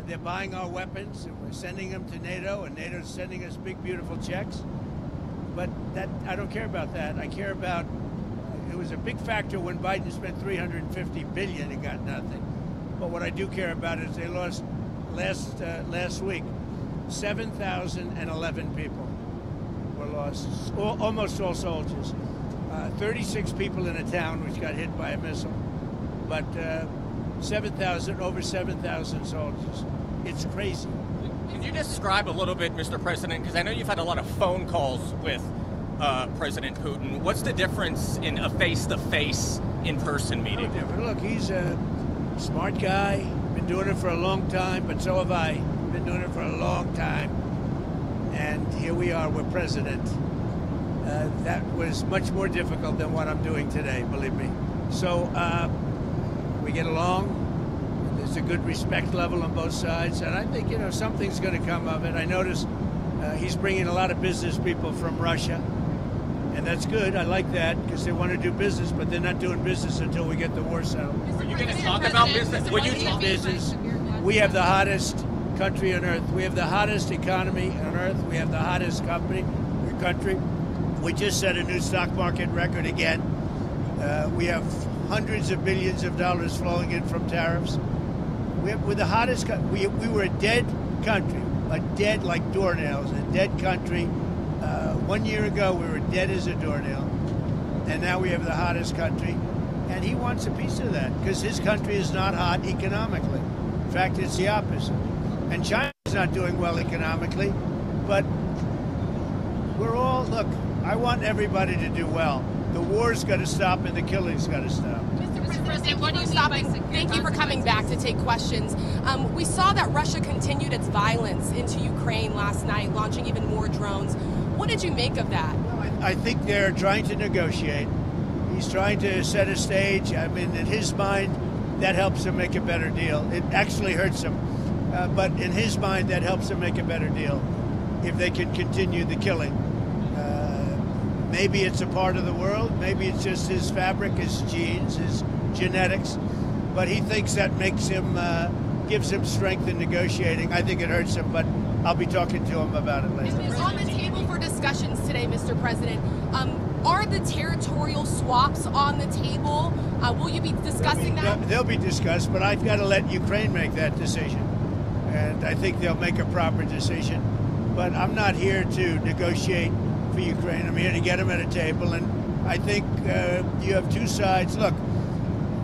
they're buying our weapons, and we're sending them to NATO, and NATO's sending us big, beautiful checks. But that I don't care about that. I care about, it was a big factor when Biden spent $350 billion and got nothing. But what I do care about is they lost last week, 7,011 people were lost, almost all soldiers. 36 people in a town which got hit by a missile, but over 7,000 soldiers. It's crazy. Can you describe a little bit, Mr. President, because I know you've had a lot of phone calls with President Putin. What's the difference in a face-to-face, in-person meeting? Look, he's a smart guy, been doing it for a long time, but so have I. Been doing it for a long time. And here we are, we're president. That was much more difficult than what I'm doing today, believe me. So we get along. There's a good respect level on both sides, and I think, something's going to come of it. I noticed he's bringing a lot of business people from Russia, and that's good. I like that because they want to do business, but they're not doing business until we get the war settled. Are you going to talk about business? Will you talk business? We have the hottest country on earth. We have the hottest economy on earth. We have the hottest country. We just set a new stock market record again. We have hundreds of billions of dollars flowing in from tariffs. We're the hottest country. We were a dead country, like doornails, a dead country. 1 year ago, we were dead as a doornail, and now we have the hottest country. And he wants a piece of that because his country is not hot economically. In fact, it's the opposite. And China's not doing well economically, but look, I want everybody to do well. The war's got to stop and the killing's got to stop. Mr. President, what do you stop? Thank you for coming back to take questions. We saw that Russia continued its violence into Ukraine last night, launching even more drones. What did you make of that? I think they're trying to negotiate. He's trying to set a stage. I mean, in his mind, that helps him make a better deal. It actually hurts him. But in his mind, that helps him make a better deal if they can continue the killing. Maybe it's a part of the world. Maybe it's just his fabric, his genes, his genetics. But he thinks that makes him, gives him strength in negotiating. I think it hurts him, but I'll be talking to him about it later. On the table for discussions today, Mr. President, are the territorial swaps on the table? Will you be discussing that? They'll be discussed, but I've got to let Ukraine make that decision. And I think they'll make a proper decision. But I'm not here to negotiate for Ukraine. I'm here to get them at a table. And I think you have two sides. Look,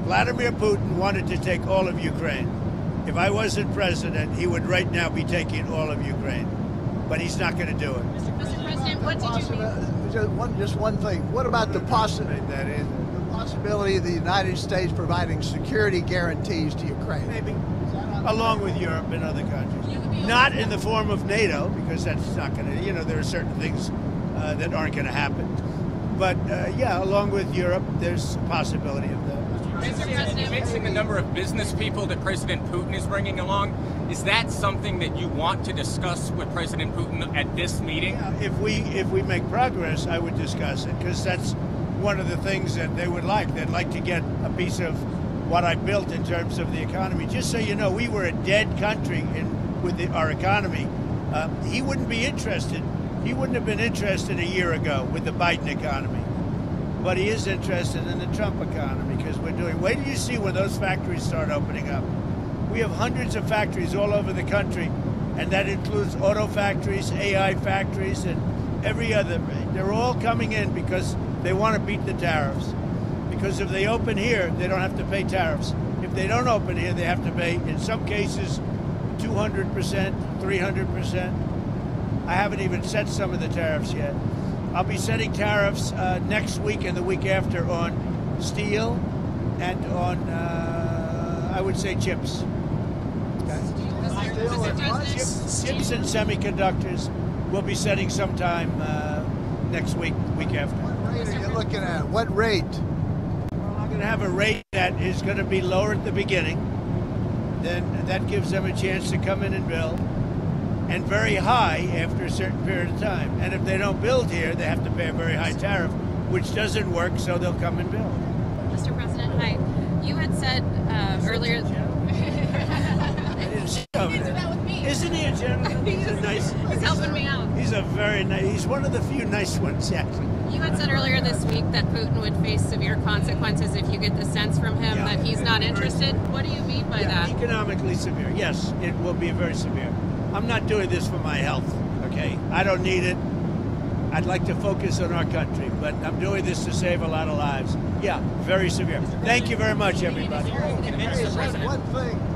Vladimir Putin wanted to take all of Ukraine. If I wasn't president, he would right now be taking all of Ukraine. But he's not going to do it. Mr. President, what did you mean? Just one thing. What about the possibility of the United States providing security guarantees to Ukraine? Maybe. Along with Europe and other countries. Not in the form of NATO, because that's not going to, there are certain things that aren't going to happen. But, yeah, along with Europe, there's a possibility of that. You mentioned the number of business people that President Putin is bringing along. Is that something that you want to discuss with President Putin at this meeting? Yeah, if we make progress, I would discuss it, because that's one of the things that they would like. They'd like to get a piece of what I built in terms of the economy. Just so you know, we were a dead country with our economy. He wouldn't be interested. He wouldn't have been interested a year ago with the Biden economy. But he is interested in the Trump economy because we're doing. Wait till you see when those factories start opening up. We have hundreds of factories all over the country, and that includes auto factories, AI factories, and every other. They're all coming in because they want to beat the tariffs. Because if they open here, they don't have to pay tariffs. If they don't open here, they have to pay, in some cases, 200%, 300%. I haven't even set some of the tariffs yet. I'll be setting tariffs next week and the week after on steel and on, I would say, chips. Chips and semiconductors. We'll be setting sometime next week, week after. What rate are you looking at? What rate? Well, I'm going to have a rate that is going to be lower at the beginning. Then that gives them a chance to come in and build. And very high after a certain period of time. And if they don't build here, they have to pay a very high tariff, which doesn't work, so they'll come and build. Mr. President, hi. You had said earlier... I didn't say over do there. that with me. Isn't he a gentleman? He's a nice. He's helping me out. He's a very nice. He's one of the few nice ones, actually. You had said earlier this week that Putin would face severe consequences if you get the sense from him Yeah. that he's not interested. What do you mean by that? Economically severe. Yes, it will be very severe. I'm not doing this for my health. Okay, I don't need it. I'd like to focus on our country, but I'm doing this to save a lot of lives. Yeah, very severe. Thank you very much, everybody. Mr. President. One thing.